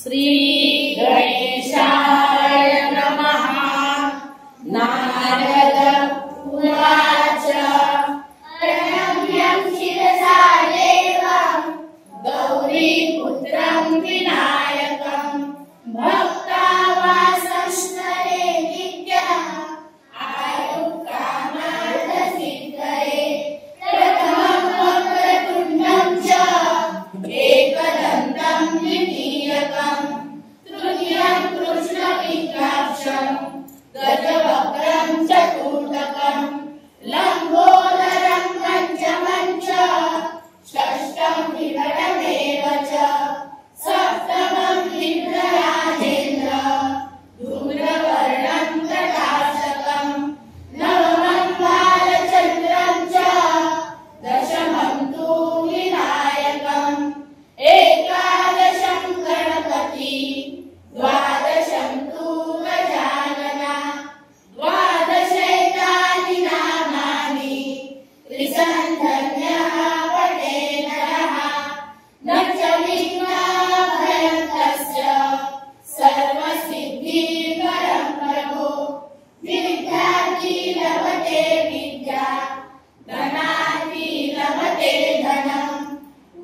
श्री गणेशाय नमः। नारद उवाच प्रणम्यं शिरसा देवं गौरीपुत्रं विनायकं भक्तावासस्तरे नित्यम् आयुक्कामार्थसिद्धये प्रथमं वक्रतुण्डं च एकदन्तं द्वितीयकं तृतीयं कृष्णविक्राक्षं गजवक्त्रं चतुर्थकं लम्बोदरं पञ्चमं च षष्ठं विकटमेव च सप्तमं विघ्नराजेन्द्र धूम्रवर्णं प्रकाशकं नवमं बालचन्द्रं च दशमं तु विनायकम् एकादशं गणपति द्वादशं तु गजानना द्वादशैतानि नामानि त्रिसन्धन्यः पठेत् नरः न च विघ्नभयं तस्य सर्वसिद्धिकरं प्रभो विद्यार्थी लभते विद्या धनार्थी लभते धनम्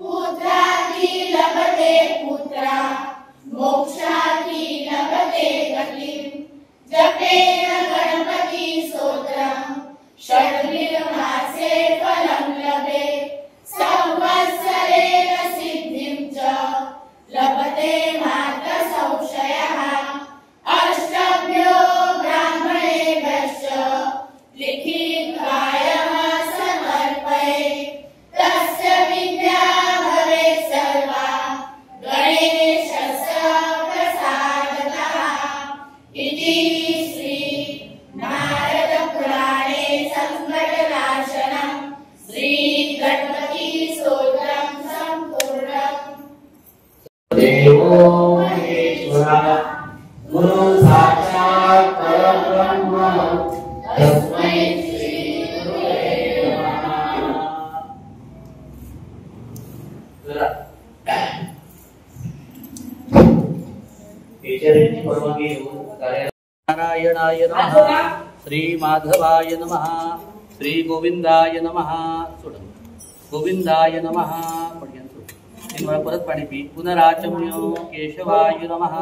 पुत्रार्थी लभते पुत्रा मोक्षार्थी लभते गतिम् जपेन गणपति स्तोत्रम् षड्विधमासे फलं लभेत् संवत्सरेण सिद्धिं च लभते मार्गसंशयः अष्टभ्यो ब्राह्मणेभ्यश्च लिखित्वायः समर्पयेत् तस्य विद्या भवेत् सर्वा गणेशस्य प्रसादतः इति श्री नारद पुराणे संकटनाशनं श्री गणपति स्तोत्रं सम्पूर्णम्। देवो महेश्वरः गुरु साक्षात् परब्रह्म तस्मै श्री गुरवे नमः। टीचरची परवानगी घेऊन नारायणाय नमः, श्री माधवाय नमः, श्री गोविंदाय नमः, गोविंदाय नमः. तीन परत पाणी पी. पुनराचम्य केशवाय नमः,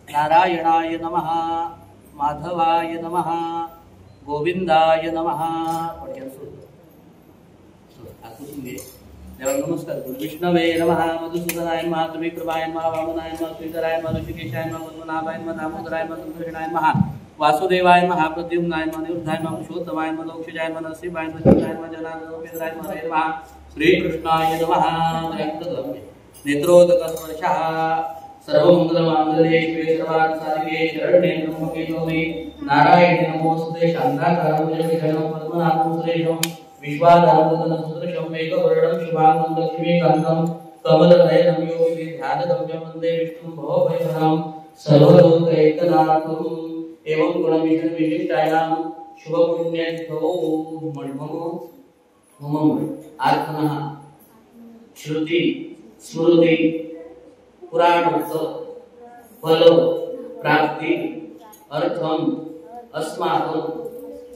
नारायणाय नमः, माधवाय नमः, गोविंदाय नमः. नमस्कार. विष्णवे नमः, मधुसूदनाय नमः, त्रिविक्रमाय नमः, वामनाय नमः, श्रीधराय नमः, ऋषिकेशाय नमः, पद्मनाभाय नमः, दामोदराय नमः, संतोषणाय नमः, वासुदेवाय नमः, प्रद्युम्नाय नमः, निरुद्धाय नमः, पुरुषोत्तमाय नमः, लोकक्षजाय नमः, नरसिंहाय नमः, जनाय नमः, जनार्दनाय नमः, श्रीकृष्णाय नमः. नेत्रोदकस्पर्शः सर्वमंगलमांगल्ये शिवे सर्वार्थसाधिके शरण्ये त्र्यंबके गौरी नारायणे नमोस्तुते. शान्ताकारं पद्मनाभं सुरेशं विश्वाधारं मेघवर्णं शुभांगं लक्ष्मीकान्तं कमलनयनं योगी ध्यानगम्यं वन्दे विष्णुं भवभयहरं सर्वलोकैकनाथम्. एवं गुणविशिष्टायां शुभपुण्यतिथौ मम आत्मनः श्रुति स्मृति पुराणोक्त फल प्राप्ति अर्थम अस्माकं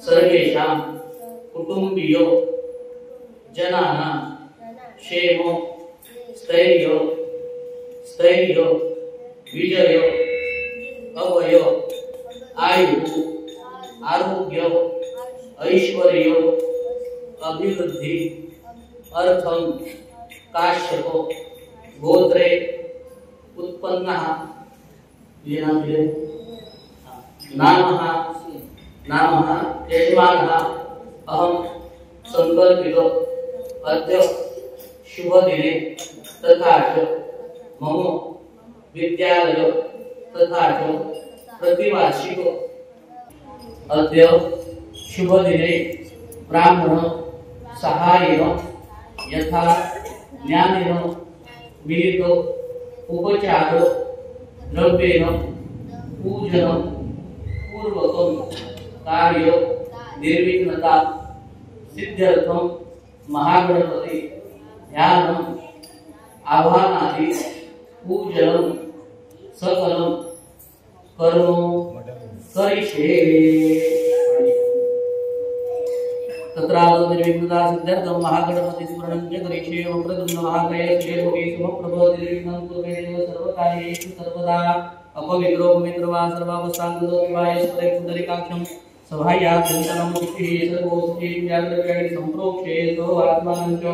सर्वेषां कुटुंबीय जनानां क्षेम स्थैर्य विजय अभय आयु आरोग्य ऐश्वर्य अभिवृद्धि अर्थम काश्यप गोत्रे उत्पन्नः नामः यजमानः अहं संकल्पित अद्य शुभदिने तथा च मम विद्यालय तथा च प्रतिवार्षिक अद्य शुभदिने ब्राह्मण सहायेन यथा ज्ञानेन विहित उपचार द्रव्येण पूजनं पूर्वकं कार्य निर्विघ्नता सिद्ध्यर्थं महागणपति ध्यानम् आह्वानादि पूजनं सकलं कर्म करिष्ये तत्रादो निर्विघ्नता सिद्ध्यर्थं महागणपति स्मरणं च करिष्ये वक्रतुण्ड महाकाय श्रीयोगे समप्रभवति निर्विघ्नं कुरुमेव सर्वकार्येषु सर्वदा अपवित्रो पवित्रो वा सर्वावस्थांतो विवाहे सुरेक्षुदरिकाक्षं सभायाभ्यन्तरं चित्तिः सर्वोस्ति व्याघ्रव्याघ्र सम्प्रोक्षेतो आत्मानं च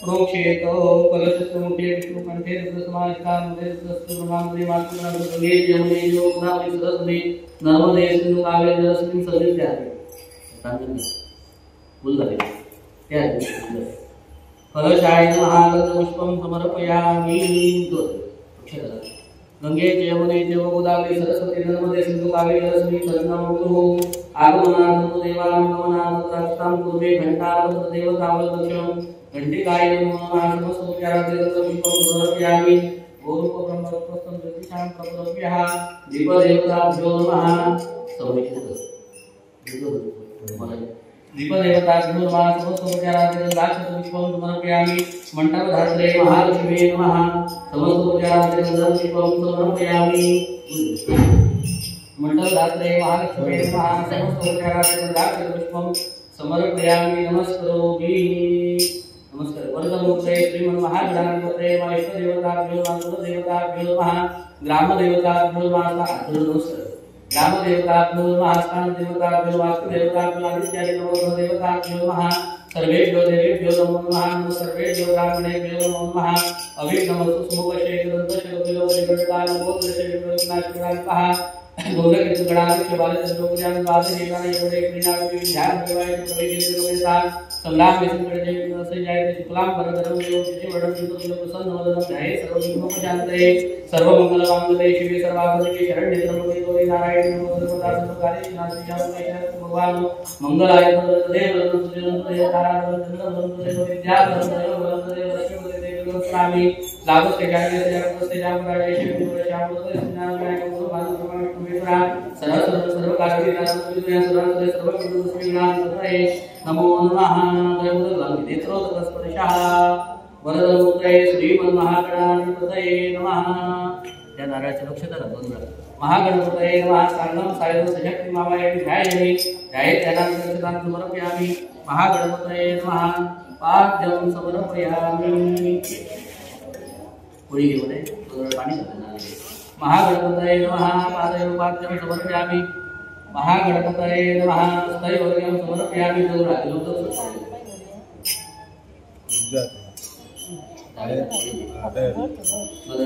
प्रोक्षेतो कलशस्तमुखे विष्णुकण्ठे रुद्रसमाहितामुदे रुद्रस्तुब्रह्माण्डे मातृगणे यमुने योगनामि सरस्वती नर्मदे सिन्धु कावेरी जलस्मिन् सन्निध्याते बोल क्या है कलशाय नमः गंधपुष्पं समर्पयामि गंगे च यमुने च गोदावरी सरस्वती नर्मदे सिन्धु कावेरी जलस्मिन् सन्निध्याते आगमनार्थं देवानां गमनार्थं पूर्वे घण्टावत देवतावलक्षं घण्टिकाय नमः समस्तोपचारादिपुष्पं समर्पयामि गोरूपब्रह्मत्वं ज्योतिषां प्रपदभ्यः दीपदेवताभ्यो नमः दीपदेवताभ्यो नमः समस्तोपचारादिपुष्पं समर्पयामि मण्डपधात्रे महालक्ष्मी नमः समस्तोपचारादिपुष्पं समर्पयामि मण्डलधात्रे महालक्ष्मी नमः समस्तोपचारादिपुष्पं समर्पयामि नमस्करोमि नमस्कार वरदमूर्ते श्रीमन्महागणाधिपतये महेश्वरदेवताभ्यो नमः कुलदेवताभ्यो नमः ग्रामदेवताभ्यो नमः नमस्कार ग्रामदेवताभ्यो नमः स्थानदेवताभ्यो वास्तुदेवताभ्यो आदित्यादिदेवताभ्यो नमः सर्वेभ्यो देवेभ्यो नमो नमः सर्वेभ्यो ब्राह्मणेभ्यो नमो नमः अभिनमस्तु सुमुखशेखरदन्तशेखरो विगणतानमोदशेखरनाशकान्तः गौरकितगणाधिक्य बालचन्द्रोपजान वादनेकान यवने क्रीडापि ध्यान देवाय प्रवेदितोमेता संग्राम विसंकटजय संजायते शुक्लां वरदरं देवं चिवर्णं चित्तं प्रसन्नवदनं ध्याये सर्वविघ्नोपशान्तये सर्वमङ्गलमाङ्गल्ये शिवे सर्वार्थसाधके शरण्ये त्र्यम्बके गौरी नारायणे नमोस्तुते सर्वकार्येषु नास्ति भगवान् मंगलाय देव स्वामी लागोस्ते जागे जागोस्ते जागराजे शिवपुर श्यामोदय नारायण सर्व कार्य नमो नमः नेत्रोदस्पर्शः वरदमूर्ते श्रीमन्महागणाधिपतये नमः या नारायणाच्या लक्षात आलं बरोबर महागणपतये नमः सार्णं सायं सशक्ति मामाय ध्यायामि ध्यानान्तरं समर्पयामि महागणपतये नमः पाद्यं समर्पयामि पुरी घेऊन पाणी महागणपतये नमः पादयोः पाद्यं समर्पयामि महागणपतये नमः स्तैवर्गं समर्पयामि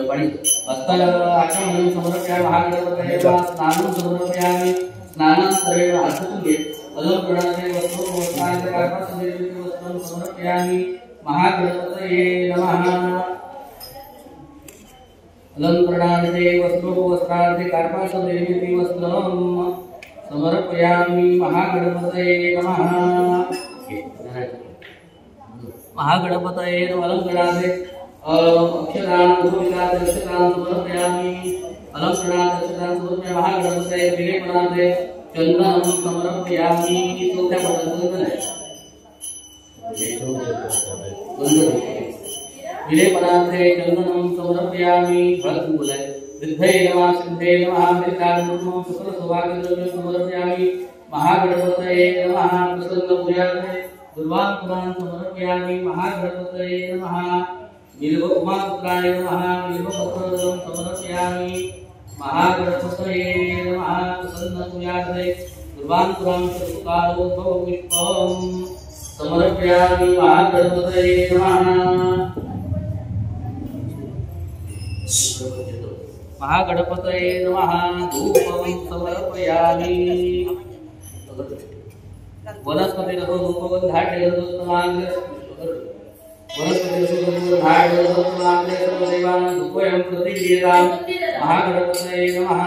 पाणी वस्त्र आचमनं समर्पयामि महागणपतये नमः स्नानं समर्पयामि स्नानानन्तरेण आचमने अलंकरणादि वस्त्रं समर्पयामि महागणपतये नमः अलंकरणादि वस्त्रादि कार्पासनिर्मिति वस्त्रं समर्पयामि महागणपतये नमः महागणपतये नमः अलंकरणादि अक्षरान् समर्पयामि अलंकरणादि समर्पयामि महागणपतये विलेपनादि चंदनं समर्पयामि विलेपनार्थे चंदनं समर्पयामि वृद्धये नमः सिद्धे नमः मृत्कालमूर्मं सकलसौभाग्यद्रव्यं समर्पयामि महागणपतये नमः प्रसन्नपूजार्थे दुर्वापुरान् समर्पयामि महागणपतये नमः नीलवकुमापुत्राय नमः नीलवपत्रं समर्पयामि महागणपतये नमः प्रसन्नपूजार्थे दुर्वापुरान् चतुर्कालोद्भवपुष्पं समर्पयामि महागणपतये नमः महागणपतये नमः धूपं समर्पयामि वनस्पतिरतो धूपगन्धाढ्यगन्धोत्तमाङ्गे वनस्पतिरसुगन्धोत्तमाङ्गे सर्वदेवानां धूपयं प्रतिक्रियतां महागणपतये नमः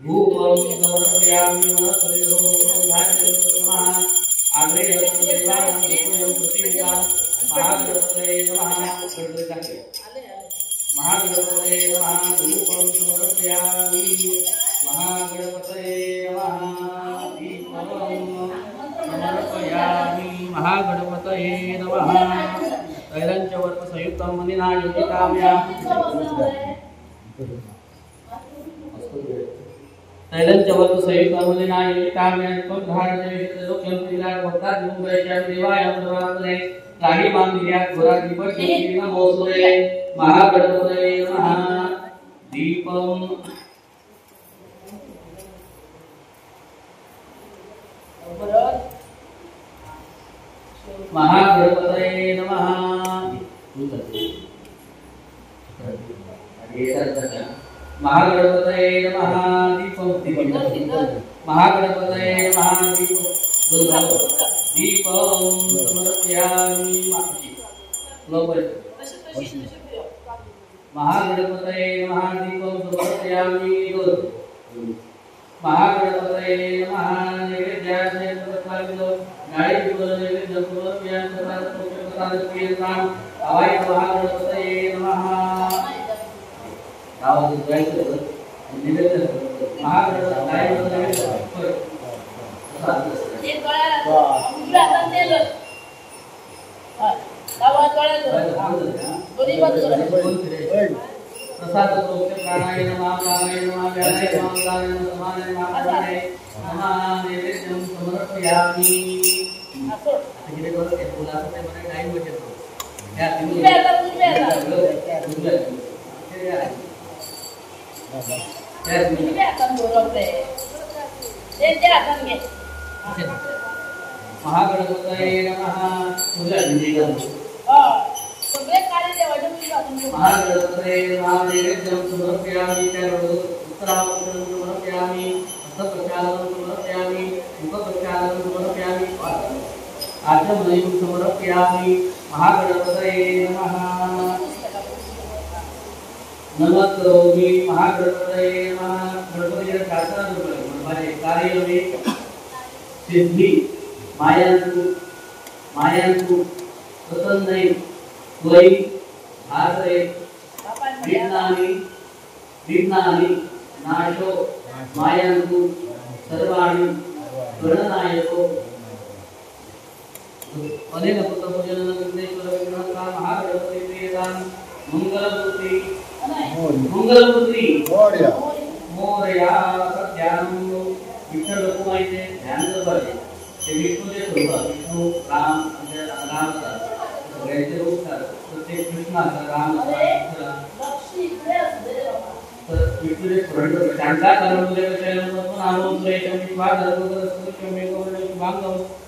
धूपं समर्पयामि वनस्पतिरतो धूपगन्धाढ्यगन्धोत्तमाः आग्रेयदेवानां धूपयं प्रतिक्रियतां महागणपतये नमः महागणपतये नमः धूपं समर्पयामि महागणपतये नमः दीपं समर्पयामि महागणपतये नमः तैलञ्च वर्तसंयुक्तं मणिना योजिताम्या तैलंचवतु सयुक्तमलिनाय विष्टाम्यं धारणेयलोक्यं त्रिलाक भक्तादिमुग्रैश्यां देवाय नमः रागी मांदिर्यात् घोरादीपश्री नमोस्तुते महागणपतये नमः दीपम महागणपतये नमः महागणपतये नमः दीपम महागणपतये नमः दीपम समर्पयामि महागणपतये नमः दीपम समर्पयामि महागणपतये नमः नैवेद्याय प्रसादो गायत्रीवल नैवेद्य समर्पयामि प्रसादप्रियतां अवाय महागणपतये नमः गावात जायचं नैवेद्य महागणपतये एक गळ्याला उजव्या हातात नेलं गावात गळ्यात दोन्ही बाजूला प्रसाद प्राणाय नमः व्यानाय नमः गानाय नमः समानाय नमः नैवेद्यं समर्पयामि तिकडे बघ ते बोलाचं ते मला टाइम बचतो या तुम्ही महागणपतये नमः महागणपतये नमः नैवेद्यं समर्पयामि उत्तरावतरं समर्पयामि हस्तप्रक्षालनं समर्पयामि मुखप्रक्षालनं समर्पयामि आचमनीयं समर्पयामि महागणपतये नमः नमस्करोमि महागणपतये नमः गणपतीच्या शासनानुसार माझे कार्य में सिद्धि मायांतु प्रसन्नै त्वयि आश्रये विघ्नानि नाशो मायांतु सर्वाणि गणनायको अनेक पुत्रपूजन विघ्नेश्वर विघ्नहर्ता महागणपती प्रियदान मंगलमूर्ती मोरया ध्यान विठ्ठल रखुमाईचे ध्यान करते ते विष्णूचे स्वरूप विष्णू राम राम सगळ्यांचे रूप प्रत्येक कृष्ण राम विष्णूचे स्मरण करते त्यांचा कर्मोदय आनंदयं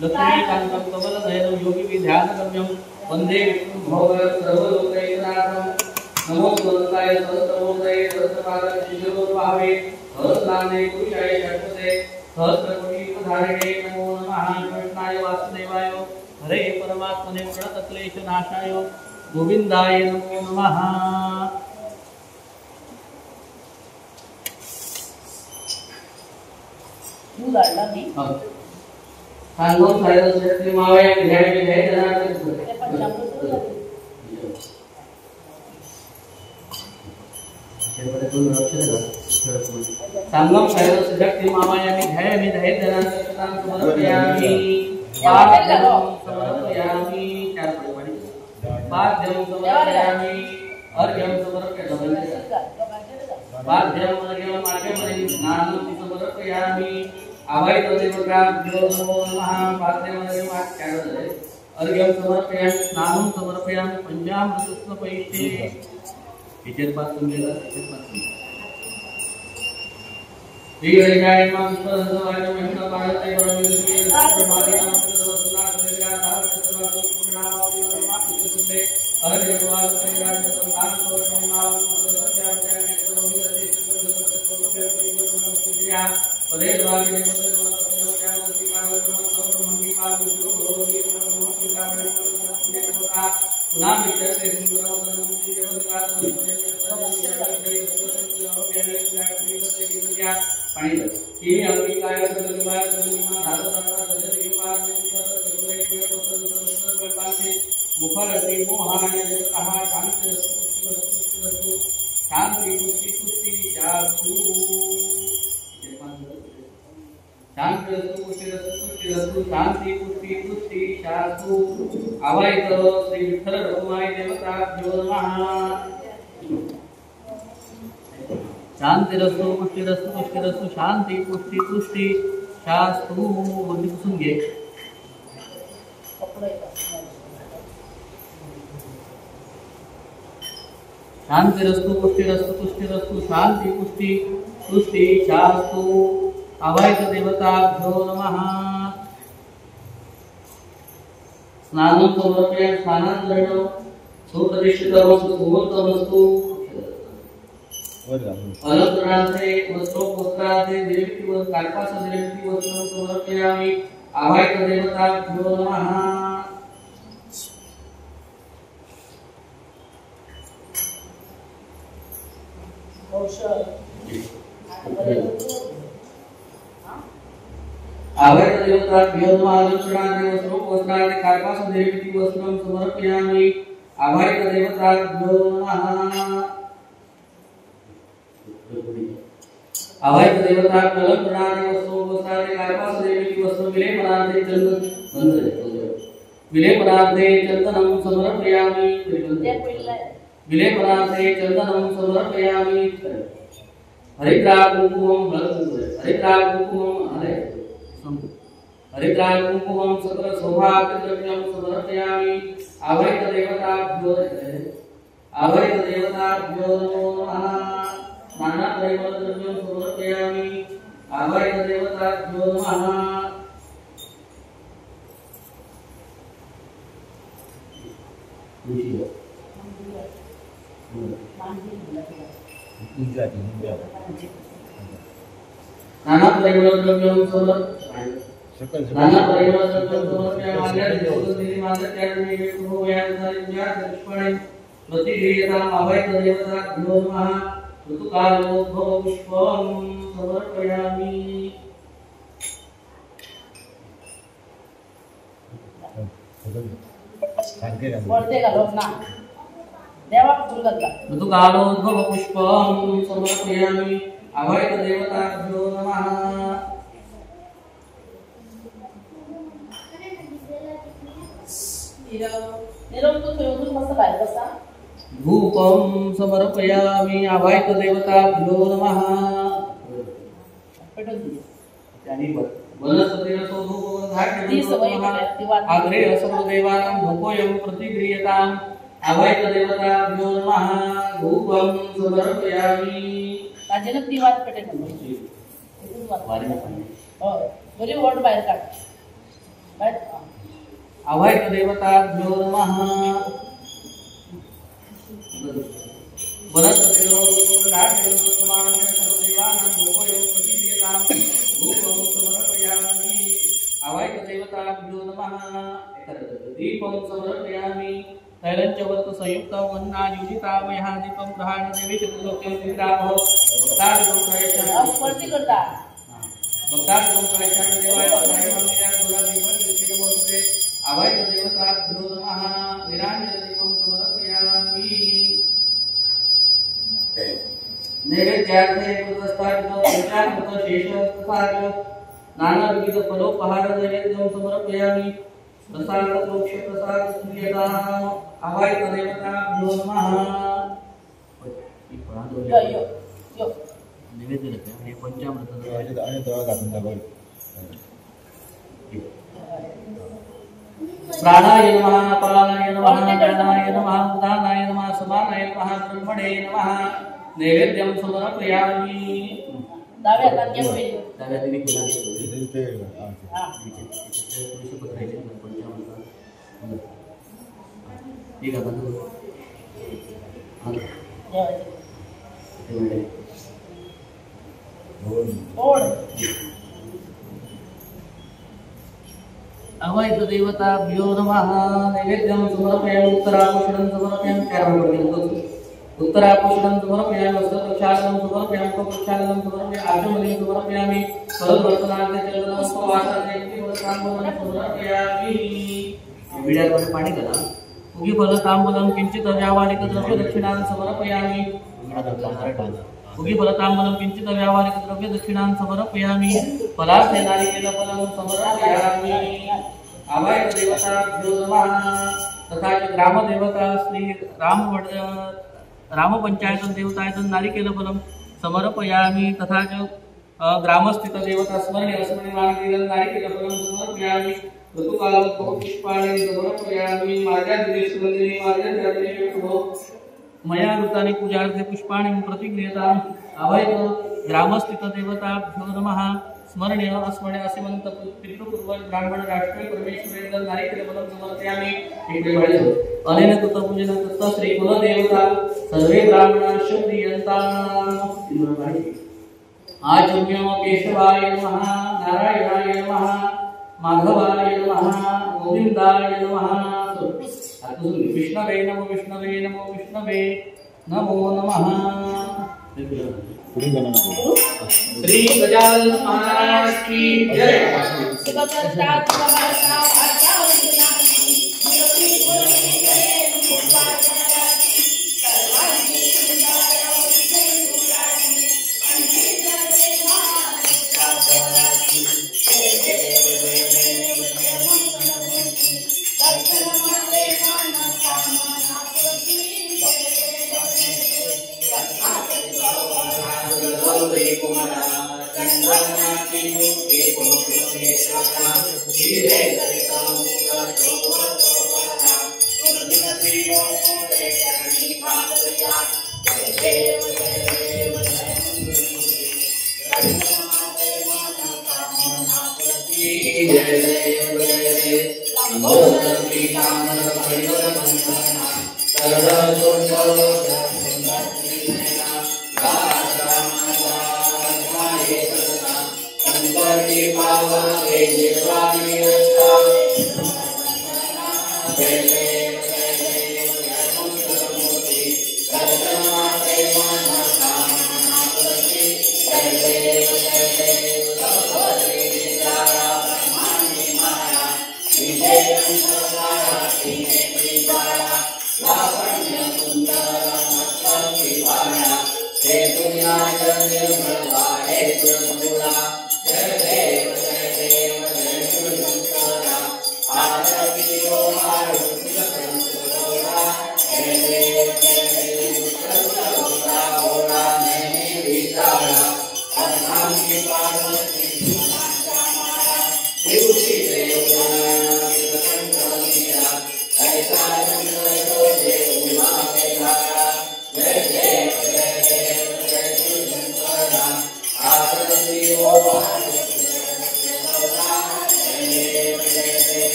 लक्ष्मीकांतं कमलनयनं योगिविध्यानगम्यं वन्दे विष्णुं भवत् सर्वलोकैकनाथं नमो भगवताय सहस्रमूर्तये सहस्रपादाय शिरोभावे सहस्राने पुरुषाय षट्पदे सहस्रकोटिधारिणे नमो नमः कृष्णाय वासुदेवाय हरे परमात्मने प्रणतक्लेशनाशाय गोविन्दाय नमो नमः सांगों सायरस श्री मावया ध्यान में जय जनार्दन सांगों सायरस शक्ति मावया में जय जनार्दन समर्पयामि समर्पयामि चार पड़ी पाद्यं समर्पयामि अर्घ्यं समर्पयामि पाद्यं अर्घ्यं मार्गं स्नानं समर्पयामि आवाहित देवताभ्यो नमो नमः पाद्यमर्घ्यं आचार्य अर्घ्यं समर्पयामि स्नानं समर्पयामि पंचामृतस्वपैष्ठे विचरपात तुमजेला विचरपात वीरजाय मां स्वरवाय महिमा भारते परमेश्वरी परमात्मा सुना सुना धार सत्वा पुण्यनाम माति तुमे अर्घ्य वाल तेरा संतान को नाम सत्या ज्ञान को विरति सुया पदे द्वारे ने पदे नमो ज्ञान की मान मंगी मान गुरु होरी नमो पिता ने नमः पुना विचरते सुंदर मुक्ति देवता पाणी ही अंगिकार सदगमाय सदगमा धारदाना सदगमा सदगमा मुखरति मोहाय कहा शांति शांति पुष्टि पुष्टि शास्तु शांति पुष्टि शांति पुष्टि पुष्टि शास्तु आवाहित श्री विठ्ठल रखुमाई देवताभ्यो नमः शांतिरस्तु पुष्टिरस्तु पुष्टिरस्तु शांती पुष्टी तुष्टी शास्तु बोलणी पुसून घे. शांतिरस्तु पुष्टिरस्तु तुष्टिरस्तु शांती पुष्टी तुष्टी शास्तु. अवैत देवताभ्यो नमः. स्नानं समर्पयामि स्नानान्तरेण सुप्रतिष्ठितमस्तु सुमुहूर्तमस्तु. अलंकरणार्थे वस्त्रोपवस्त्रार्थे निर्मितिव कार्पास निर्मितिवस्त्रं समर्पयामि. अवैत देवताभ्यो नमः. अवैत देवताभ्यो नमः. अलंकरणार्थे वस्त्रोपवस्त्रार्थे कार्पास निर्मितिवस्त्रं समर्पयामि. अवैत देवताभ्यो नमः. अवैत देवता अलंकरणार्थे वस्त्रोपवस्त्रार्थे कार्पास निर्मितिवस्त्रं विलेपनार्थे चन्दनं समर्पयामि. विलेपनार्थे चन्दनं समर्पयामि. हरिद्रा कुंकुमं सकल सौभाग्यद्रव्यं समर्पयामि. अवैत देवताभ्यो नमः. नाना परिमलद्रव्यं समर्पयामि. अवैत देवताभ्यो नमः. नाना परिमलद्रव्यं समर्पयामि. अवैत देवताभ्यो नमः. ऋतुकालोद्भव पुष्पं समर्पयामि. ऋतुकालोद्भव पुष्पं समर्पयामि. अवैत देवताभ्यो नमः. धूपं समर्पयामि. अवैत देवताभ्यो नमः. वनस्पतिरसो धूपवधाग्निर्मोदनः अग्रे सर्वदेवानां धूपोऽयं प्रतिगृह्यताम्. अवैत देवताभ्यो नमः. धूपं समर्पयामि. अवैत देवताभ्यो नमः. वनस्पतिरसो धूपवधाग्निर्मोदनः सर्वदेवानां धूपोऽयं प्रतिगृह्यताम्. धूपं समर्पयामि. अवैत देवताभ्यो नमः. दीपं समर्पयामि. तैलञ्च वर्त संयुक्तं वह्नायुजितामयः दीपं ग्रहाण देवी चतुर्लोके विरामो भक्तादिकं प्रयच्छामि. देवाय अवैत देवताभ्यो नमः. निराञ्जनदीपं समर्पयामि. नैवेद्यार्थे कृतस्थापितं शेषं नानाविध फलोपहार नैवेद्यं समर्पयामि. प्रसादमोक्ष प्रसादस्मृताम्. अवैत देवताभ्यो नमः. नैवेद्य हे पंचामृत प्राणाय नमः. अपानाय नमः. ज्ञानाय नमः. उदानाय नमः. समानाय नमः. ब्रह्मणे नमः. नैवेद्यं समर्पयामि. अवैत देवताभ्यो नमः. नैवेद्यं समर्पयामि. उत्तराभूषणं समर्पयामि. उत्तराभूषणं समर्पयामि. वस्त्रप्रक्षालनं समर्पयामि. उपप्रक्षालनं समर्पयामि. आचमनीं समर्पयामि. फलवर्तनार्थे चन्दनं उपवासार्थे ताम्बूलं समर्पयामि. विड्यामध्ये पाणी करा. उगी फलताम्बूलं किंचित् व्यावहारिकद्रव्यदक्षिणां समर्पयामि. उगी फलताम्बूलं किंचित् व्यावहारिकद्रव्यदक्षिणां समर्पयामि. फलार्थे नारिकेलफलं समर्पयामि. अवैत देवताभ्यो नमः. तथा च ग्रामदेवता श्री राम पंचायत देवतायत नारिकेलफलं समर्पयामि तथा च ग्रामस्थित देवता स्मरणे अस्मरणे नारिकेलं नारिकेलफलं समर्पयामि ऋतुकालोद्भवपुष्पाणि समर्पयामि मार्जादिने सुगन्धिने मार्जादिने शुभो मया वृतानि पूजार्थे पुष्पाणि प्रतिगृह्यताम् अवैत ग्रामस्थित देवताभ्यो नमः स्मरणे अस्मरणे असिमन्त पितृपूर्वज ब्राह्मण राष्ट्रीय परमेश्वरेन्द्र नारिकेलफलं समर्पयामि अनेन कृतपूजन तत् श्री कुलदेवता सर्वे ब्राह्मणाश्च प्रियन्ताम् आचम्यम केशवाय नमः नारायणाय नमः माधवाय नमः गोविंदाय नमः विष्णवे नमो विष्णवे नमो विष्णवे नमो नमः। श्री गजानन महाराज की जय।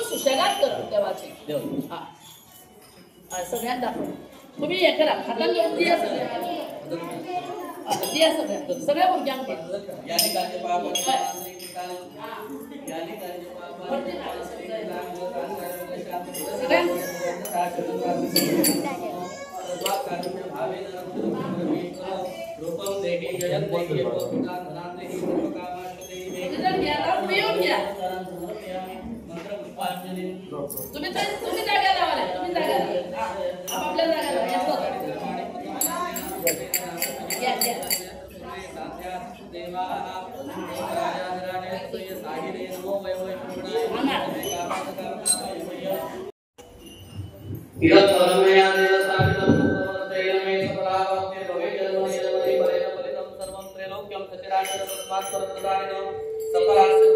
सुशेगात कर देवाची हा सगळ्यांना दाखव तुम्ही हे करा हातात घेऊन दिया दिया सगळ्या भुरग्यांक तुम्ही जागा लावा तुम्ही जागा आपल्या जागा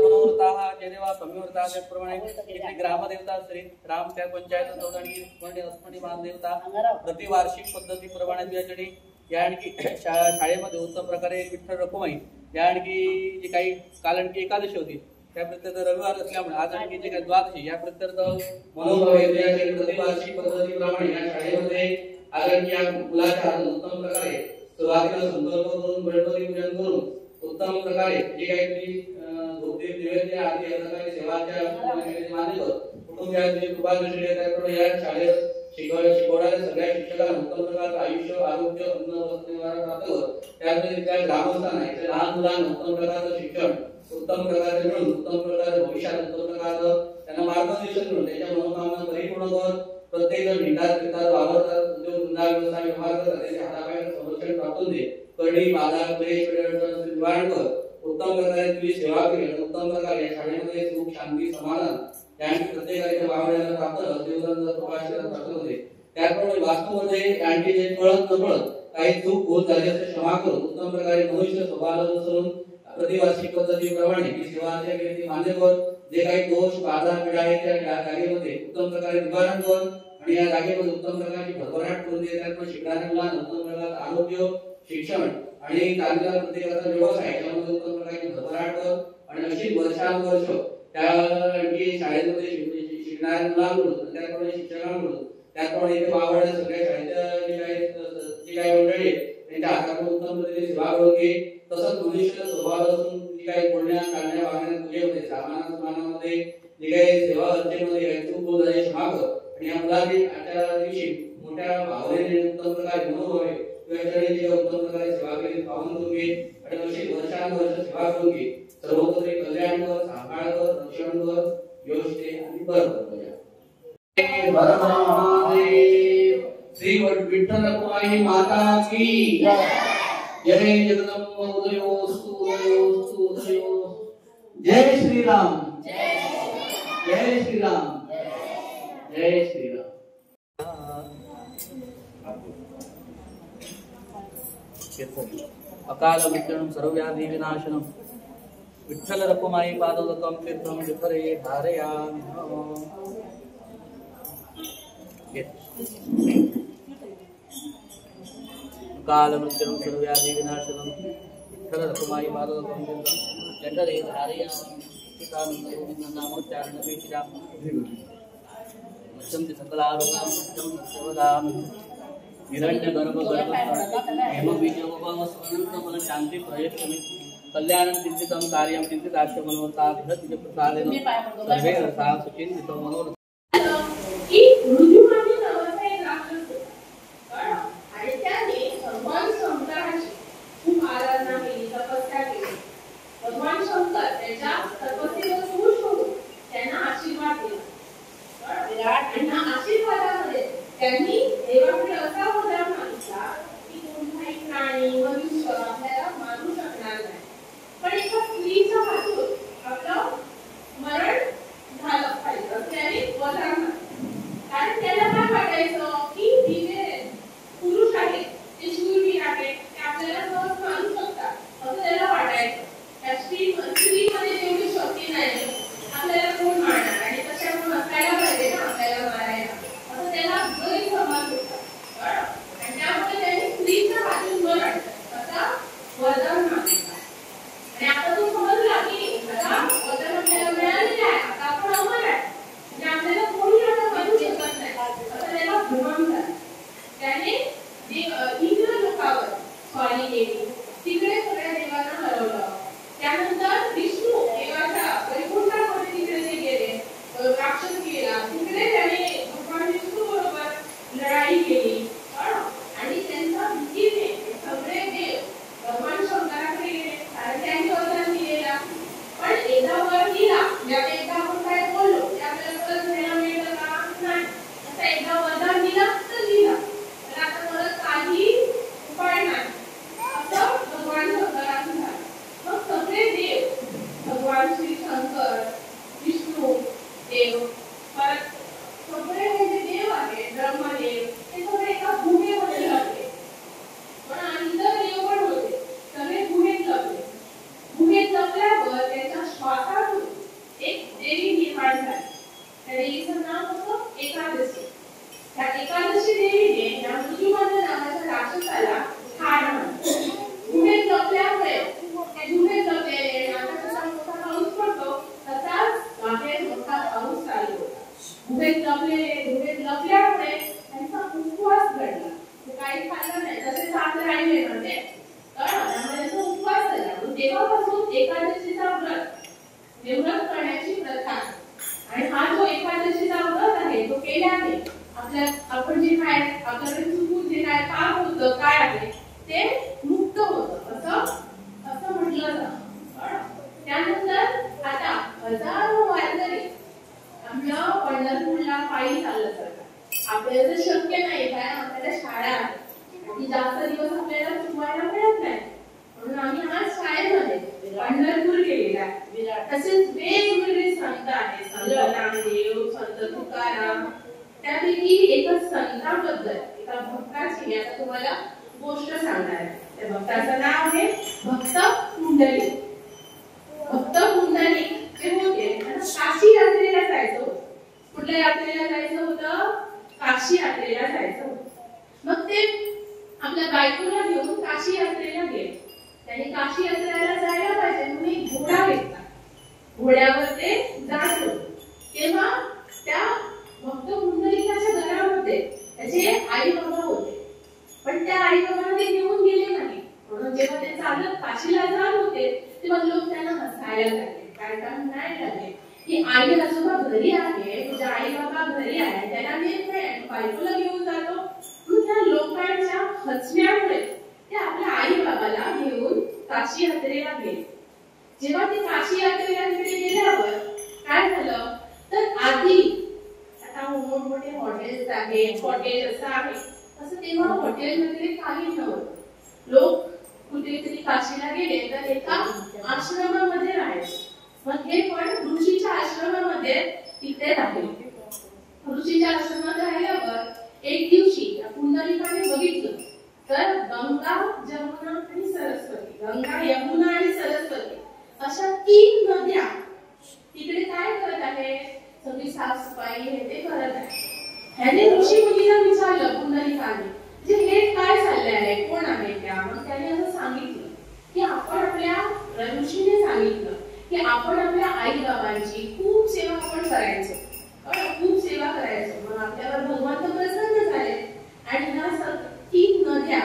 मनोरथाः जयदेवा कमीवरता त्याचप्रमाणे इथली ग्रामदेवता श्री राम त्या पंचायत चौदाणी स्मरणी अस्मरणी बांधदेवता प्रतिवार्षिक पद्धतीप्रमाणे तुझ्याकडे या आणखी शाळेमध्ये उत्तम प्रकारे विठ्ठल रखुमाई या आणखी जी काही काल आणखी एकादशी होती त्या प्रत्यर्थ रविवार असल्यामुळे आज आणखी जे काही द्वादशी या प्रत्यर्थ मनोभाव येते प्रतिवार्षिक पद्धतीप्रमाणे या शाळेमध्ये आज आणखी या मुलाच्या उत्तम प्रकारे सुरुवातीला संकल्प करून गणपती पूजन करून उत्तम प्रकारे जे काही तुम्ही धोते नैवेद्य आदी या प्रकारे सेवाच्या माध्यमातून कुटुंबियांची कृपा दृष्टी त्याप्रमाणे या शाळेत शिकवणाऱ्या सगळ्या शिक्षकांना उत्तम प्रकारचं आयुष्य आरोग्य अन्न वस्त्र निवारा प्राप्त होत त्यामध्ये त्या ग्रामस्थांना इथल्या लहान मुलांना उत्तम प्रकारचं शिक्षण उत्तम प्रकारे मिळून उत्तम प्रकारे भविष्यात उत्तम प्रकारचं त्यांना मार्गदर्शन मिळून त्याच्या मनोकामना परिपूर्ण करत प्रत्येक जण भिंडात फिरतात वावरतात उद्योग धंदा व्यवसाय व्यवहार करतात त्याच्या हातापायाला संरक्षण प्राप्त होते करडी बाधा क्लेश निवारण कर उत्तम प्रकारे तुझी सेवा केली उत्तम प्रकारे या शाळेमध्ये सुख शांती समाधान यांची प्रत्येकाच्या वावराला प्राप्त देवतांचा प्रकाशाला प्राप्त होते त्याचप्रमाणे वास्तूमध्ये आणखी जे कळत नकळत काही चूक होत झाली असे क्षमा करून उत्तम प्रकारे मनुष्य स्वभावाला अनुसरून प्रतिवार्षिक पद्धतीप्रमाणे ही सेवाच्या केली मान्य कर जे काही दोष बाधा पीडा आहेत त्या जागेमध्ये उत्तम प्रकारे निवारण कर आणि या जागेमध्ये उत्तम प्रकारची भरभराट करून दे त्यामुळे शिकणाऱ्या मुलांना उत्तम प्रकारचं आरोग्य शिक्षण आणि चांगल्या प्रत्येकाचा व्यवसाय यामध्ये उत्तम प्रकारची भरभराट कर आणि अशी वर्षानुवर्ष त्या आणखी शाळेमध्ये शिकणाऱ्या मुलांकडून त्याप्रमाणे शिक्षकांकडून त्याचप्रमाणे इथे वावरणाऱ्या सगळ्या शाळेच्या जी काही मंडळी त्यांच्या हाताकडून उत्तम पद्धतीने सेवा करून घे तसंच मनुष्य स्वभाव असून जी काही बोलण्या चालण्या वागण्या तुझ्यामध्ये सामानामध्ये जी काही सेवा अर्चेमध्ये चूक बोल झाली क्षमा कर आणि या मुलांनी आजच्या दिवशी मोठ्या भावनेने उत्तम प्रकारे मनोभावे तुझ्याकडे जी उत्तम प्रकारे सेवा केली पावन करून घे आणि अशी वर्षानुवर्ष सेवा करून घे सर्वतोपरी कल्याण कर सांभाळ कर रक्षण कर यश दे आणि बरं श्री विठ्ठल रखुमाई माता की जय जगदंब उदयोस्तु उदयोस्तु उदयोस्तु जय श्री राम जय श्री राम जय श्री राम अकाल मृत्युं सर्वव्याधि विनाशनम विठ्ठल रखुमाई पादोदकं तीर्थं विठरे धारयामि काल मृत्युं सर्वव्याधि विनाशनम विठ्ठल रखुमाई पादोदकं तीर्थं विठरे धारयामि चितानंद नामोच्चारण पेटिरा संति सकलारोगां सर्वदां हिरण्य गर्भ हेम बीजोपमस्वनंत मन शांति प्रयत्न कल्याणं चिंतितं कार्यं चिंतितास्य मनोरथा धीरतिज प्रसादेन सर्वे रसा सुचिंतितो मनोरथ की मृत्यूमध्ये नावाचा एक राक्षस आणि त्याने भगवान शंकराची खूप आराधना केली तपस्या केली भगवान शंकर त्याच्या तपस्येवर खुश होऊन त्यांना आशीर्वाद दिला विराट यांना आशीर्वादामध्ये त्यांनी देवाकडे असा वरदान मागितला की कोणताही प्राणी मनुष्य आपल्याला मारू शकणार नाही पण एका स्त्रीच्या हातून आपलं मरण झालं पाहिजे असं त्याने वरदान मागितलं कारण त्याला काय वाटायचं की ही जे पुरुष आहेत ते शूरवीर आहेत ते आपल्याला सहज मारू शकतात असं त्याला वाटायचं त्या स्त्रीमध्ये तेवढी शक्ती नाही आपल्याला कोण मारणार आणि तशा कोण असायला पाहिजे ना आपल्याला मारायला असं त्याला गैरसमज होता आणि त्यामुळे त्यांनी स्त्रीच्या हातून मरण असा वरदान मागितला आणि आता तो समजला की आता वरदान आपल्याला मिळालेलं आहे आता आपण अमर आहे म्हणजे आपल्याला कोणी आता मारू शकत नाही असं त्याला भ्रम झाला त्याने इंद्र लोकावर स्वारी केली तिकडे सगळ्या देवांना हरवलं त्यानंतर विष्णू देवाच्या वैकुंठामध्ये तिकडे ते गेले राक्षस केला तिकडे त्याने भगवान विष्णू बरोबर लढाई केली आणि त्यांचा भीतीने सगळे देव भगवान शंकराकडे गेले कारण त्यांनी वरदान दिलेला पण एकदा वर दिला ज्यावेळी एकदा आपण काय बोललो ते आपल्याला परत घ्यायला मिळतं का नाही असं एकदा वरदान दिला तर दिला तर आता परत काही उपाय नाही असं भगवान शंकराचं झालं मग सगळे देव भगवान श्री शंकर विष्णू देव परत सगळे हे जे देव आहेत ब्रह्मदेव ते सगळे एका गुहेमध्ये लपले पण इतर देव पण होते सगळे गुहेत लपले गुहेत लपल्यावर त्यांच्या श्वासातून एक लपल्यामुळे त्यांचा उपवास घडला. काही खाल्लं नाही, तसेच हात राहिले म्हणजे त्यामुळे त्यांचा उपवास झाला. तेव्हापासून एकादशीचा व्रत निवृत्त करण्याची प्रथा आहे. आणि हा जो एकादशीचा व्रत आहे तो केल्याने आपण जे काय आपल्याकडे चुकून जे काय पाप होतं काय आहे ते मुक्त होतं असं म्हटलं जातं. त्यानंतर आता हजारो वारकरी आपल्या पंढरपूरला पायी चालत जातात. आपल्याला तर शक्य नाही, कारण आपल्याला शाळा आहे, जास्त दिवस आपल्याला चुकवायला मिळत नाही, म्हणून आम्ही आज शाळेमध्ये पंढरपूर गेलेला आहे. तसेच वेगवेगळे संत आहेत, संत नामदेव, संत तुकाराम. त्यापैकी एका संताबद्दल एका भक्ताची मी आता तुम्हाला गोष्ट सांगणार आहे. त्या भक्ताचं नाव आहे भक्त पुंडलिक. भक्त पुंडलिक जे होते त्यांना काशी यात्रेला जायचं होतं. कुठल्या यात्रेला जायचं होतं? काशी यात्रेला जायचं होतं. मग ते आपल्या बायकोला घेऊन काशी यात्रेला गेले. त्यांनी काशी यात्रेला जायला पाहिजे म्हणून एक घोडा घेतला. घोड्यावर ते जात होते. तेव्हा त्या भक्त पुंडलिकाच्या घरामध्ये त्याचे आई बाबा होते, पण त्या आई बाबांना ते घेऊन गेले नाही. म्हणून जेव्हा ते चालत काशीला जात होते तेव्हा लोक त्यांना हसायला लागले. काय म्हणायला लागले की आई आजोबा घरी आहे, तुझे आई बाबा घरी आहे, त्याला नेत नाही, बायकोला घेऊन जातो. म्हणून त्या लोकांच्या हसण्यामुळे ते आपल्या आई बाबाला घेऊन काशी यात्रेला गेले. जेव्हा ते काशी यात्रेला गेल्यावर काय झालं तर आधी आता मोठमोठे हॉटेल्स आहेत, कॉटेज असं आहे, असं तेव्हा हॉटेल वगैरे काही नव्हतं. लोक कुठेतरी काशीला गेले तर एका आश्रमामध्ये राहायचे. मग हे पण ऋषीच्या आश्रमामध्ये तिथे राहिले. ऋषीच्या आश्रमात राहिल्यावर एक दिवशी पुंडलिकाने बघितलं तर गंगा, जमुना आणि सरस्वती, गंगा, यमुना आणि सरस्वती अशा 3 नद्या तिकडे काय करत आहे, सगळी साफसफाई हे ते करत आहे. ह्याने ऋषी मुनीला विचारलं पुंडलिकाने जे हे काय चालले आहे, कोण आहे त्या. मग त्याने असं सांगितलं की ऋषीने सांगितलं की आपण आपल्या आई बाबांची खूप सेवा आपण करायचो, खूप सेवा करायचो. मग आपल्यावर भगवंत प्रसन्न झाले आणि ह्या 3 नद्या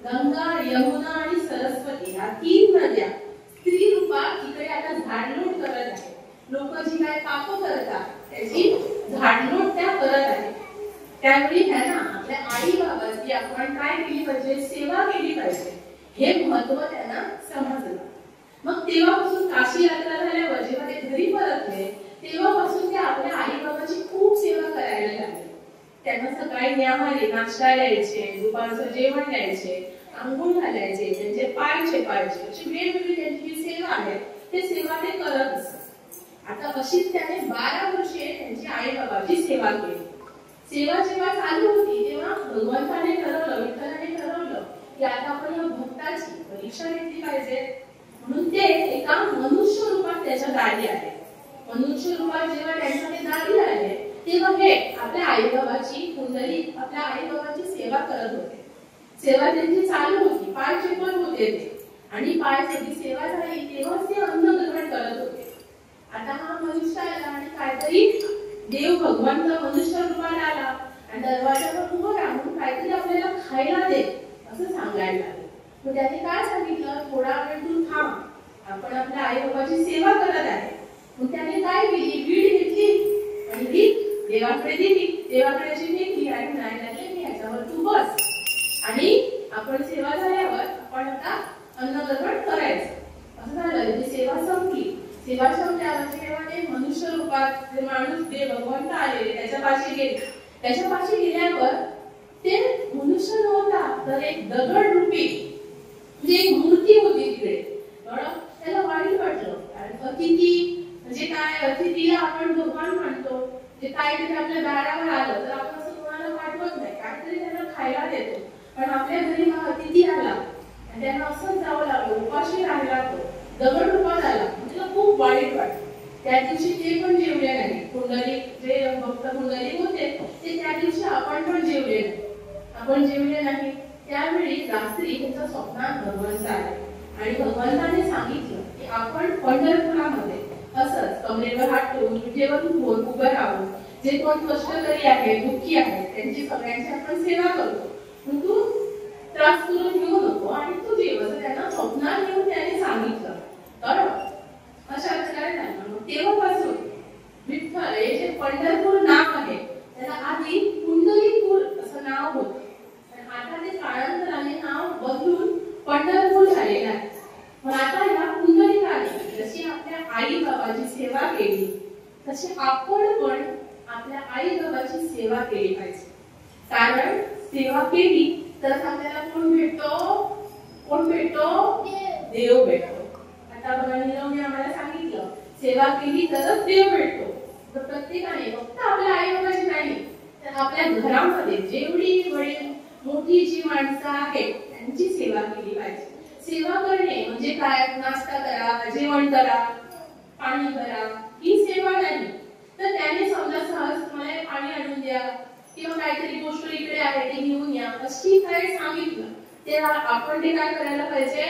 गंगा, यमुना आणि सरस्वती ह्या 3 नद्या स्त्री रूपात इकडे आता झाडलोट करत आहे. लोक जी काय पाप करतात त्याची झाडलोट त्या करत आहेत. त्यावेळी त्यांना आपल्या आई बाबाची आपण काय केली पाहिजे, सेवा केली पाहिजे, हे महत्व त्यांना समजलं. मग तेव्हापासून काशी यात्रा झाल्यावर जेव्हा ते घरी परतले तेव्हापासून ते आपल्या आई बाबाची खूप सेवा करायला लागले. त्यांना सकाळी न्याहारी नाश्ता द्यायचे, दुपारचं जेवण द्यायचे, आंघोळ घालायचे, त्यांचे पाय चेपायचे, अशी वेगवेगळी त्यांची जी सेवा आहे ते सेवा ते करत असत. आता अशीच त्याने 12 वर्षे त्यांची आई बाबाची सेवा केली. सेवा जेव्हा चालू होती तेव्हा भगवंताने ठरवलं, विठ्ठलाने ठरवलं की आता आपण या भक्ताची परीक्षा घेतली पाहिजे. म्हणून ते एका मनुष्य रूपात त्याच्या दारी आले. मनुष्य रूपात जेव्हा त्यांच्या ते दारी आले तेव्हा हे आपल्या आई बाबाची पुंडलिक आपल्या आई बाबाची सेवा करत होते. सेवा त्यांची चालू होती, पाय चेपत होते ते, आणि पाय सगळी सेवा झाली तेव्हाच ते अन्न ग्रहण करत होते. आता हा मनुष्य आला आणि काहीतरी देव भगवंत मनुष्य रूपात आला आणि दरवाजावर उभं राहून काहीतरी आपल्याला खायला दे असं सांगायला लागले. मग त्याने काय सांगितलं, थोडा वेळ तू थांब, आपण आपल्या आई बाबाची सेवा करत आहे. मग त्याने काय केली, वीड घेतली आणि ती देवाकडे दिली. देवाकडे अशी नेली आणि म्हणायला लागले की ह्याच्यावर तू बस आणि आपण सेवा झाल्यावर आपण आता अन्न ग्रहण करायचं. असं झालं, ती सेवा संपली. सेवा संपल्यावर जेव्हा ते मनुष्य रूपात जे माणूस देव भगवंत आलेले त्याच्यापाशी गेले, त्याच्यापाशी गेल्यावर ते मनुष्य नव्हता तर एक दगड रूपी म्हणजे एक मूर्ती होती तिकडे. त्याला वाईट वाटलं, कारण अतिथी म्हणजे काय, अतिथीला आपण भगवान मानतो. जे काहीतरी आपल्या दारावर आलं तर आपण असं कोणाला पाठवत नाही, काहीतरी त्यांना खायला देतो. पण आपल्या घरी हा अतिथी आला आणि त्यांना असंच जावं लागलं, उपाशी राहिला, तो दगड रूपात आला. त्याला खूप वाईट वाटलं. त्या दिवशी ते पण जेवले नाही. पुंडलिक जे भक्त पुंडलिक होते ते त्या दिवशी आपण पण जेवले नाही. त्यावेळी रात्री त्यांच्या स्वप्नात भगवंत आले आणि भगवंताने सांगितलं की आपण पंढरपुरामध्ये असंच कमरेवर हात ठेवून विटेवर उभं राहून जे कोण कष्टकरी आहेत, दुःखी आहेत, त्यांची सगळ्यांची आपण सेवा करतो. पण तू त्रास करून घेऊ नको आणि तू जेव, असं त्यांना स्वप्नात घेऊन त्याने सांगितलं. बरोबर, अशा प्रकारे त्यांना मग तेव्हापासून विठ्ठल हे जे पंढरपूर नाव आहे त्याला आधी पुंडलीकपूर असं नाव होतं. आता ते काळांतराने नाव बदलून पंढरपूर झालेलं आहे. पण आता या पुंडलिकाने जशी आपल्या आई बाबाची सेवा केली तशी आपण पण आपल्या आई बाबाची सेवा केली पाहिजे. कारण सेवा केली तर आपल्याला कोण भेटतो? कोण भेटतो? देव भेटतो. आता बघा निरवने आम्हाला सांगितलं सेवा केली तरच देव भेटतो. तर प्रत्येकाने फक्त आपल्या आई बाबाची नाही तर आपल्या घरामध्ये जेवढी वडील मोठी जी माणसं आहेत त्यांची सेवा केली पाहिजे. सेवा करणे म्हणजे काय? नाश्ता करा, जेवण करा, पाणी करा, ही सेवा नाही. तर त्याने समजा सहज तुम्हाला पाणी आणून द्या किंवा काहीतरी गोष्ट इकडे आहे ते घेऊन या अशी काय सांगितलं तेव्हा आपण ते काय करायला पाहिजे?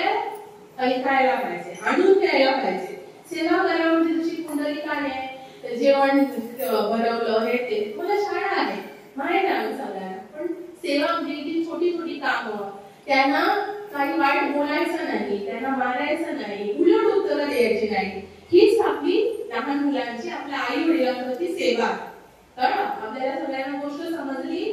ऐकायला पाहिजे, आणून द्यायला पाहिजे. सेवा करा म्हणजे जशी पुंडलिकाने जेवण भरवलं हे ते. मला शाळा आहे माहिती आहे सगळ्यांना, पण सेवा म्हणजे छोटी छोटी कामं, त्यांना काही वाईट बोलायचं नाही, त्यांना मारायचं नाही, उलट उत्तरं द्यायची नाही. हीच आपली लहान मुलांची आपल्या आई वडिलांप्रती सेवा. कळलं? आपल्याला सगळ्यांना गोष्ट समजली?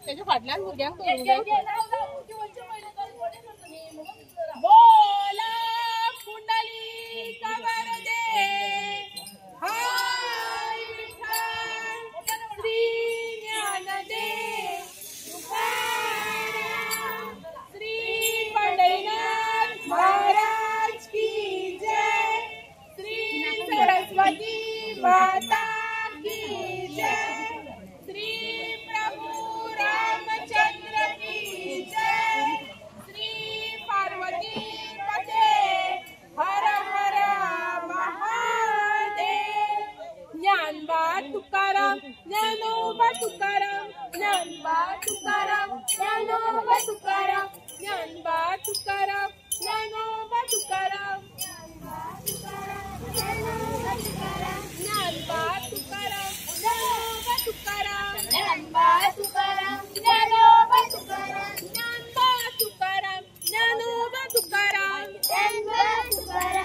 त्याच्या फाटल्यान भुरग्यांक करून बोला पुंडलिका वरदे हाय विठ्ठल श्री ज्ञानदेव तुकाराम श्री पंढरीनाथ महाराज की जय. श्री सरस्वती माता की जय. श्री प्रभु रामचंद्र की जय. श्री पार्वती पते हर हर महादेव. ज्ञानबा तुकाराम ज्ञानोबा तुकाराम ज्ञानबा तुकाराम ज्ञानोबा तुकाराम ज्ञानबा तुकाराम ज्ञानोबा तुकाराम ज्ञानबा तुकाराम ज्ञानोबा तुकाराम ज्ञानबा तुकाराम ज्ञानोबा तुकाराम ज्ञानबा तुकाराम ज्ञानोबा तुकाराम ज्ञानबा तुकाराम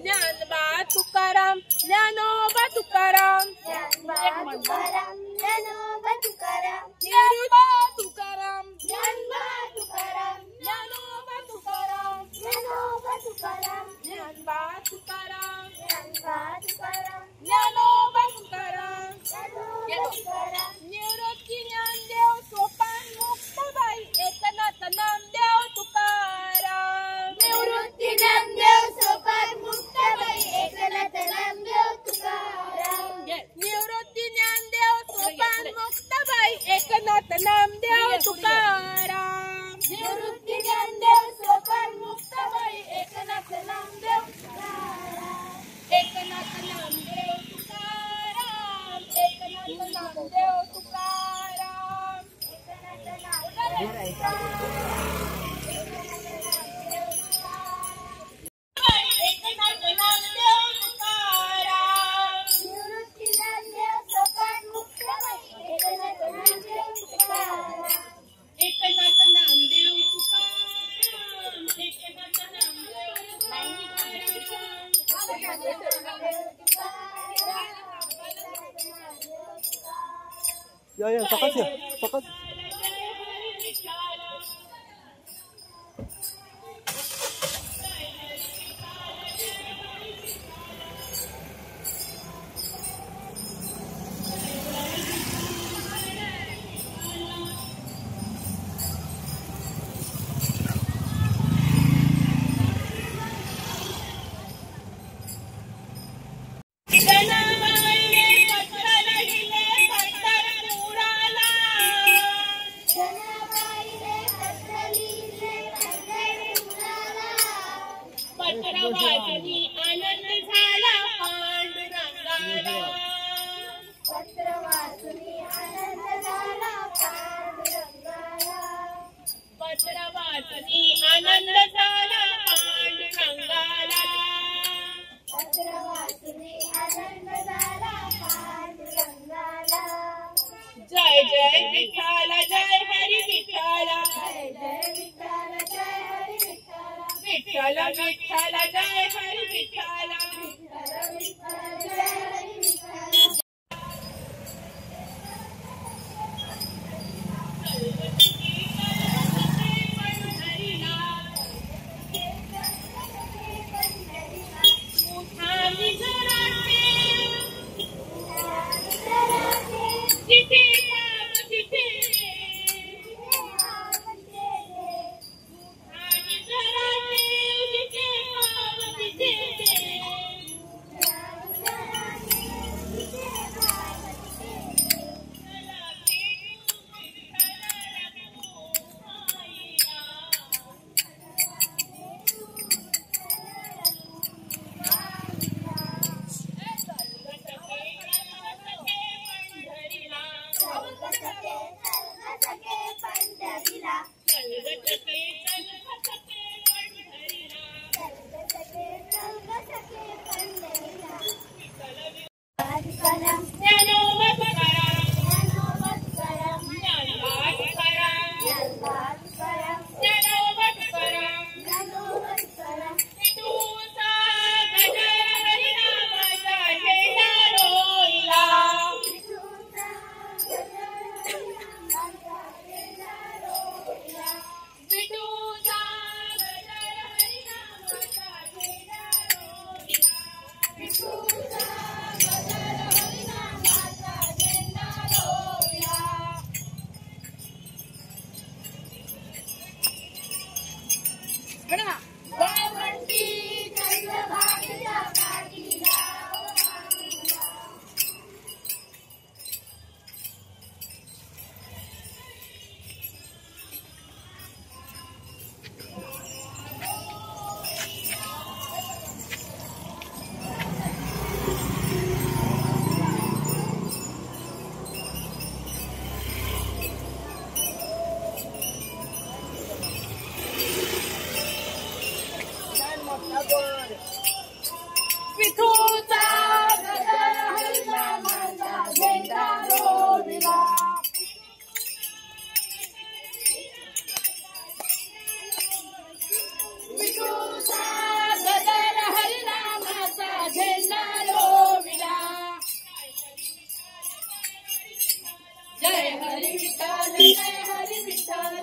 ज्ञानबा तुकाराम ज्ञानोबा तुकाराम ज्ञानबा तुकाराम ज्ञानोबा तुकाराम ज्ञानबा तुकाराम ज्ञानबा तुकाराम ज्ञानोबा तुकाराम ज्ञानोबा तुकाराम ज्ञानबा तुकाराम ज्ञानबा तुकाराम ज्ञानोबा तुकाराम निवृत्ती ज्ञानदेव सोपान मुक्ताबाई एकनाथ नामदेव तुकाराम. निवृत्ती ज्ञानदेव सोपान मुक्ताबाई एकनाथ नामदेव तुकाराम. निवृत्ती ज्ञानदेव या सकाळच या सकाळ वाचनी आनंद झाला पांडुरंगाला. पत्र वाचनी आनंद झाला पांडुरंगाला. पत्र वाचनी आनंद झाला पांडुरंगाला. पत्र वाचनी आनंद झाला पांडुरंगाला. जय जय विठ्ठल जय हरी विठ्ठल. जय जय विठ्ठल जय हरी विठ्ठल. विठ्ठल विठ्ठल जय हरी विठ्ठल. विठ्ठल विठ्ठल जय हरी विठ्ठल. जय हरी विठ्ठल जय हरी विठ्ठल.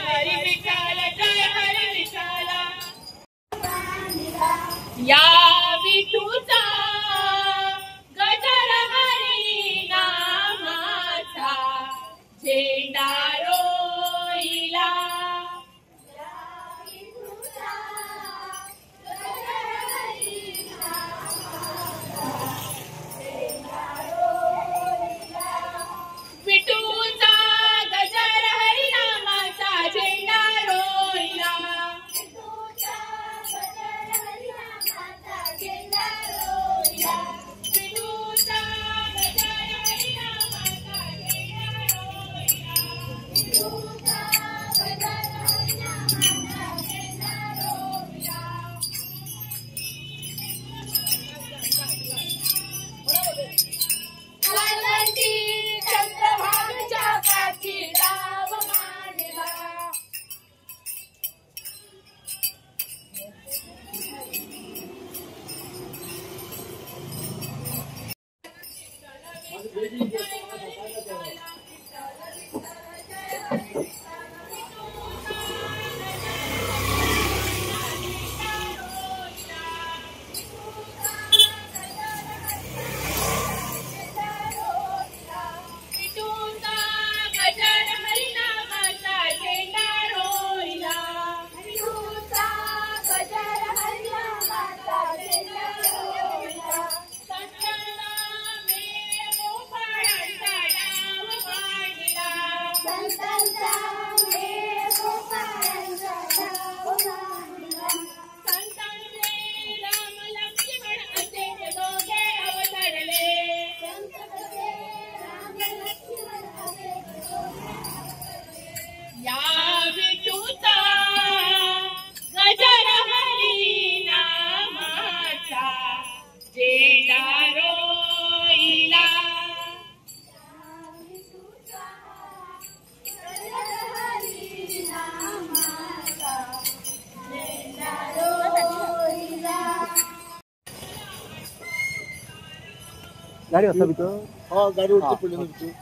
हरी विठ्ठल जय हरी विठ्ठल या विठूचा गजर हरी नामाचा झेंडा रोईला विठूचा गजर हरी नामाचा झेंडा रोईला चंद्रभागेच्या काठी डाव मांडला विठूचा गजर हरी नामाचा झेंडा रोईला संतांना मेळ गोपाळांचा डाव मांडला संतांचे राम लक्ष्मण असे ते दोघे अवतरले या विठूचा गजर हरी नामाचा झेंडा रोईला गाडी वाजता तिथं हा गाडीवरती पडले ना तिथे.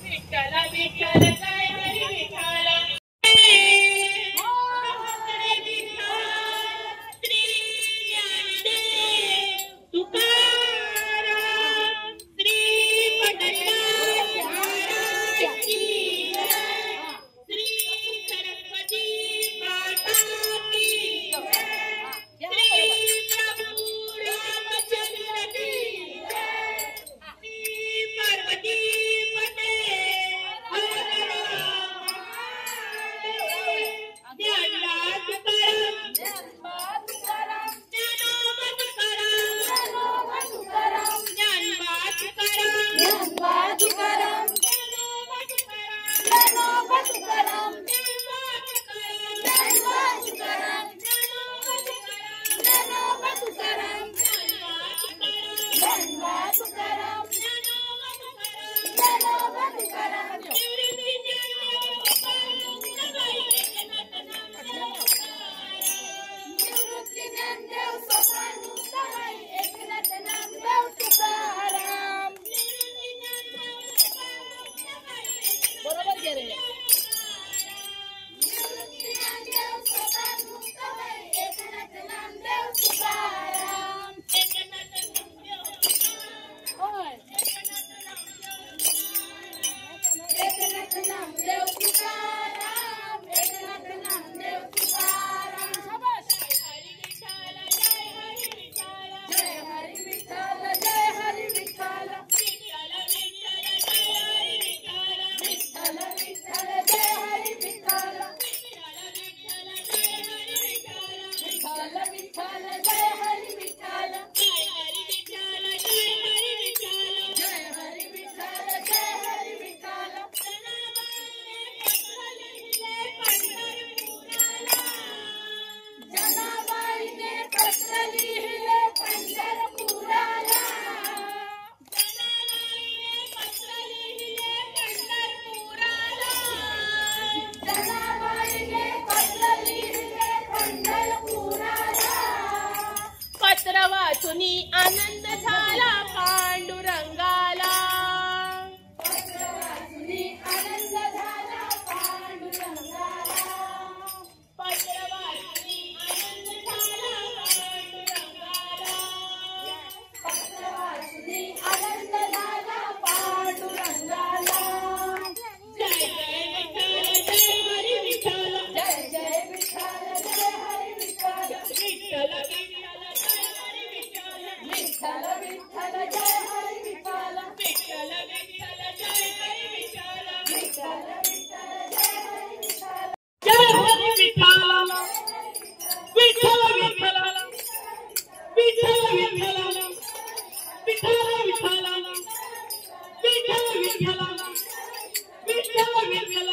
विठ्ठल विठ्ठल जय हरी विठ्ठल हरे विठ्ठल श्री ज्ञानदेव तुकाराम श्री पंढरीनाथ महाराज की जय श्री सरस्वती माता की जय श्री प्रभु रामचंद्र की जय श्री पार्वती पते ज्ञानवाद बरोबर गेले विठ्ठल विठ्ठल जय हरी विठ्ठल विठ्ठल विठ्ठल जय आनंद झाला पांडुरंगाला पत्र वाचुनी आनंद झाला पांडुरंगाला पत्र वाचुनी आनंद झाला पांडुरंगाला पत्र वाचुनी आनंद झाला पांडुरंगाला जय जय विठ्ठल जय हरी विठ्ठल जय जय विठ्ठल जय हरी विठ्ठल विठ्ठल विठ्ठल जय हरी विठ्ठल विठ्ठल विठ्ठल जय हरी विठ्ठल विठ्ठल विठ्ठल जय हरी विठ्ठल विठ्ठल विठ्ठल जय हरी विठ्ठल जय हरी विठ्ठल विठ्ठल विठ्ठल विठ्ठल विठ्ठल विठ्ठल विठ्ठल विठ्ठल विठ्ठल विठ्ठल विठ्ठल